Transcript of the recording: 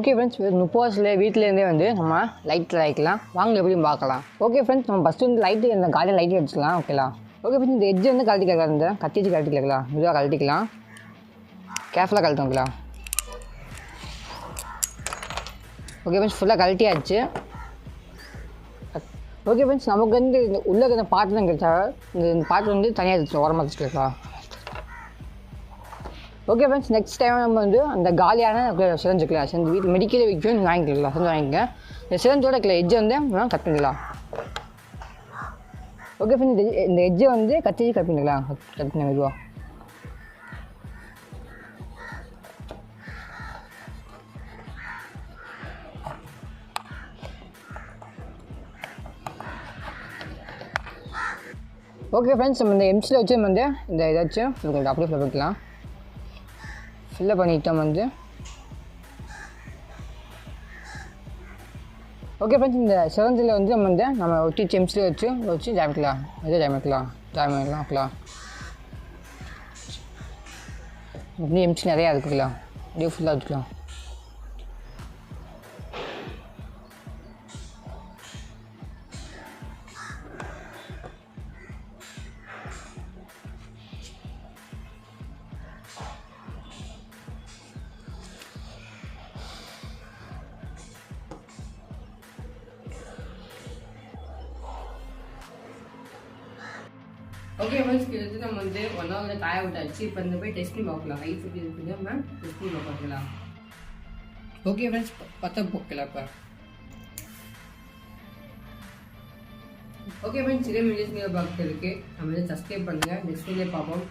Okay friends, 30 வருஷத்துல வீட்டிலேருந்தே வந்து நம்ம லைட் லைட்லாம் வாங்க எப்படின்னு பார்க்கலாம். ஓகே ஃப்ரெண்ட்ஸ், நம்ம ஃபஸ்ட்டு வந்து லைட்டு இந்த காலையில் லைட்டு வச்சுக்கலாம். ஓகேலாம். ஓகே ஃப்ரெண்ட்ஸ், இந்த எட்ஜ் வந்து கழட்டி கேட்கலாம். இந்த கத்தி வச்சு கழட்டி கேட்கலாம். மெதுவாக கழட்டிக்கலாம். கேர்ஃபுல்லாக கழட்டுங்களா. ஓகே ஃப்ரெண்ட்ஸ், ஃபுல்லாக கழட்டியாச்சு. ஓகே ஃப்ரெண்ட்ஸ், நமக்கு வந்து இந்த உள்ள இருக்கிற பாத்திரம் கிடைச்சா இந்த பாத்திரம் வந்து தனியாக வச்சு ஓரமாக வச்சுக்கலாம். ஓகே ஃப்ரெண்ட்ஸ், நெக்ஸ்ட் டைம் நம்ம வந்து அந்த காலியான சிரஞ்சுக்கலாம். சிரஞ்சு வீட்டு மெடிக்கல் விற்கும் நீங்கள் வாங்கிக்கலாம். சிரஞ்சு வாங்கிக்க. இந்த சிரஞ்சோட எட்ஜை வந்து கட் பண்ணிக்கலாம். ஓகே ஃப்ரெண்ட்ஸ், இந்த எட்ஜை வந்து கத்தி கட் பண்ணிக்கலாம். கட் பண்ணி மெதுவாக. ஓகே ஃப்ரெண்ட்ஸ், நம்ம இந்த எம்சியில் வச்சு வந்து இந்த ஏதாச்சும் அப்படியே ஃபில் பண்ணிக்கலாம். ஃபில்லை பண்ணிட்டோம் வந்து. ஓகே ஃப்ரெண்ட்ஸ், இந்த சிரஞ்சில் வந்து நம்ம ஒட்டி எம்சியில் வச்சு ஜாயின் பண்ணிக்கலாம். ஜாயின் பண்ணிக்கலாம். இன்னும் எம்சி நிறையா இருக்குக்கலாம். அப்படியே ஃபுல்லாக வச்சுக்கலாம். ஓகே ஃப்ரெண்ட்ஸ், இது வந்து நம்ம வந்து 1 hour காய விட்டாச்சு. இப்போ இந்த போய் டெஸ்ட் பண்ணி பார்க்கலாம். லைட் எப்படி இருக்குது மேம், டெஸ்ட் பண்ணி பார்க்கலாம். ஓகே ஃப்ரெண்ட்ஸ், பற்ற போக்கலாம். இப்போ ஓகே ஃப்ரெண்ட்ஸ், இதே வீடியோஸ் நீங்கள் பார்க்குறதுக்கு நம்ம வந்து சப்ஸ்கிரைப் பண்ணுங்கள். நெக்ஸ்ட் வீடியோ பார்ப்போம்.